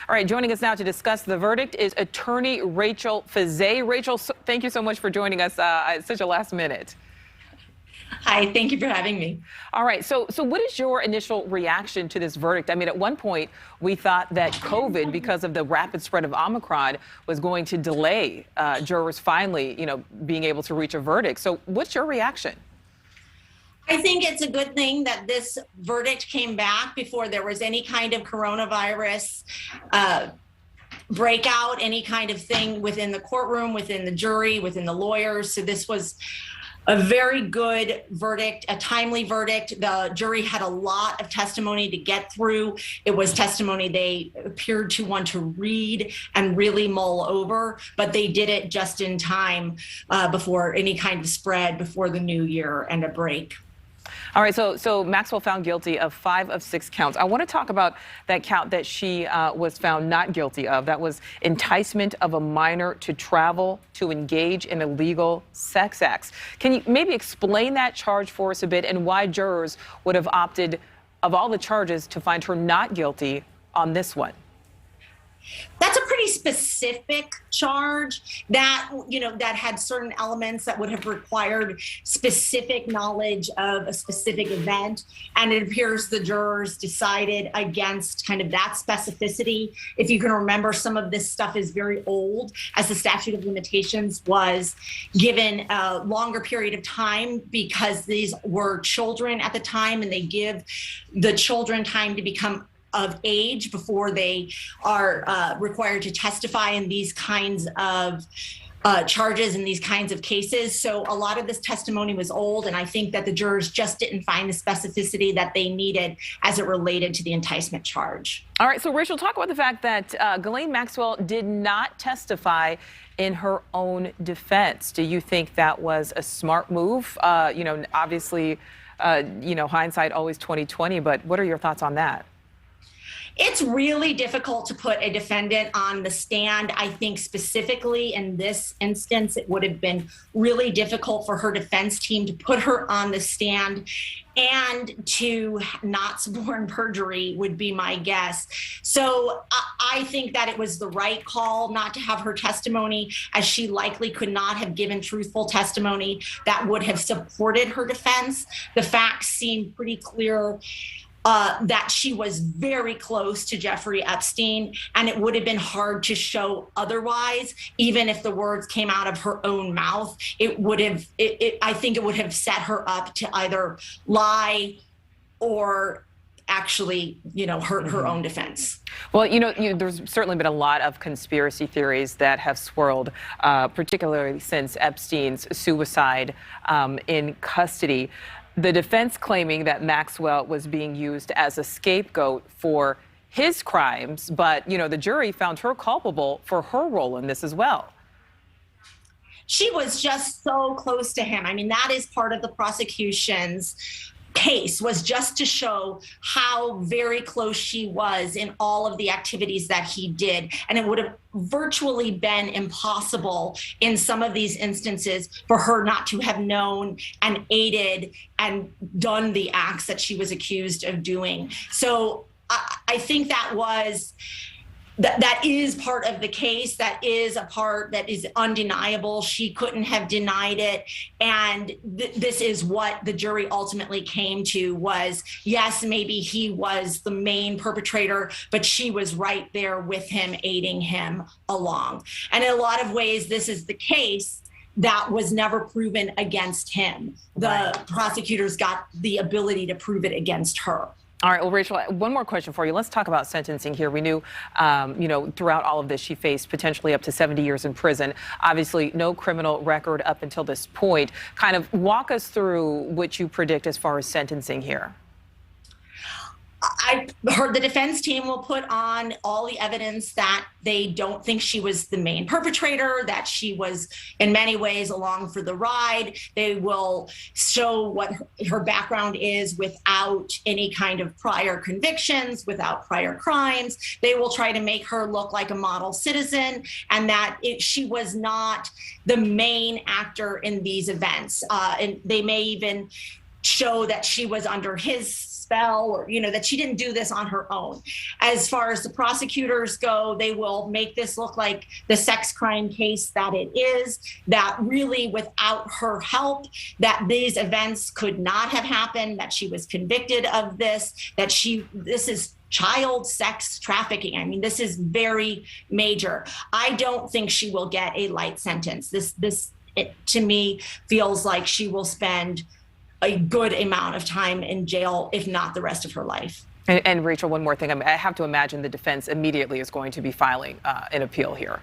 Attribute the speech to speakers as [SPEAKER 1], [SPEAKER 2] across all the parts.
[SPEAKER 1] All right, joining us now to discuss the verdict is attorney Rachel Fiset. Rachel, thank you so much for joining us at such a last minute.
[SPEAKER 2] Hi, thank you for having me.
[SPEAKER 1] All right, so what is your initial reaction to this verdict? I mean, at one point, we thought that COVID, because of the rapid spread of Omicron, was going to delay jurors finally, being able to reach a verdict. So what's your reaction?
[SPEAKER 2] I think it's a good thing that this verdict came back before there was any kind of coronavirus breakout, any kind of thing within the courtroom, within the jury, within the lawyers. So this was a very good verdict, a timely verdict. The jury had a lot of testimony to get through. It was testimony they appeared to want to read and really mull over, but they did it just in time before any kind of spread, before the new year and a break.
[SPEAKER 1] All right, so Maxwell found guilty of 5 of 6 counts. I want to talk about that count that she was found not guilty of. That was enticement of a minor to travel to engage in illegal sex acts. Can you maybe explain that charge for us a bit and why jurors would have opted, of all the charges, to find her not guilty on this one?
[SPEAKER 2] That's a pretty specific charge that, that had certain elements that would have required specific knowledge of a specific event. And it appears the jurors decided against kind of that specificity. If you can remember, some of this stuff is very old, as the statute of limitations was given a longer period of time because these were children at the time, and they give the children time to become of age before they are required to testify in these kinds of charges in these kinds of cases. So a lot of this testimony was old, and I think that the jurors just didn't find the specificity that they needed as it related to the enticement charge.
[SPEAKER 1] All right, so Rachel, talk about the fact that Ghislaine Maxwell did not testify in her own defense. Do you think that was a smart move? Obviously, hindsight always 20/20, but what are your thoughts on that?
[SPEAKER 2] It's really difficult to put a defendant on the stand. I think specifically in this instance, it would have been really difficult for her defense team to put her on the stand, and to not suborn perjury would be my guess. So I think that it was the right call not to have her testimony, as she likely could not have given truthful testimony that would have supported her defense. The facts seem pretty clear. That she was very close to Jeffrey Epstein, and it would have been hard to show otherwise. Even if the words came out of her own mouth, it would have, I think it would have set her up to either lie or actually, hurt her own defense.
[SPEAKER 1] Well, there's certainly been a lot of conspiracy theories that have swirled, particularly since Epstein's suicide in custody. The defense claiming that Maxwell was being used as a scapegoat for his crimes, but, the jury found her culpable for her role in this as well.
[SPEAKER 2] She was just so close to him. I mean, that is part of the prosecution's case, was just to show how very close she was in all of the activities that he did. And it would have virtually been impossible in some of these instances for her not to have known and aided and done the acts that she was accused of doing. So I think that is part of the case. That is a part that is undeniable. She couldn't have denied it. And this is what the jury ultimately came to, was, yes, maybe he was the main perpetrator, but she was right there with him, aiding him along. And in a lot of ways, this is the case that was never proven against him. The prosecutors got the ability to prove it against her.
[SPEAKER 1] All right. Well, Rachel, one more question for you. Let's talk about sentencing here. We knew, throughout all of this, she faced potentially up to 70 years in prison. Obviously, no criminal record up until this point. Kind of walk us through what you predict as far as sentencing here.
[SPEAKER 2] I heard the defense team will put on all the evidence that they don't think she was the main perpetrator, that she was in many ways along for the ride. They will show what her background is without any kind of prior convictions, without prior crimes. They will try to make her look like a model citizen, and that she was not the main actor in these events. And they may even show that she was under his spell, or, that she didn't do this on her own. As far as the prosecutors go, they will make this look like the sex crime case that it is, that really without her help, that these events could not have happened, that she was convicted of this, that this is child sex trafficking. I mean, this is very major. I don't think she will get a light sentence. It, to me, feels like she will spend a good amount of time in jail, if not the rest of her life.
[SPEAKER 1] And Rachel, one more thing. I have to imagine the defense immediately is going to be filing an appeal here.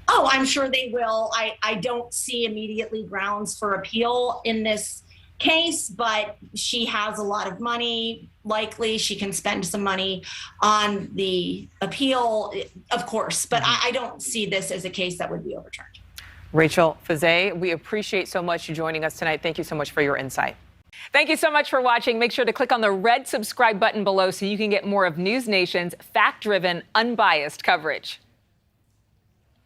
[SPEAKER 2] Oh, I'm sure they will. I don't see immediately grounds for appeal in this case, but she has a lot of money. Likely she can spend some money on the appeal, of course, but I don't see this as a case that would be overturned.
[SPEAKER 1] Rachel Fiset, we appreciate so much you joining us tonight. Thank you so much for your insight. Thank you so much for watching. Make sure to click on the red subscribe button below so you can get more of NewsNation's fact-driven, unbiased coverage.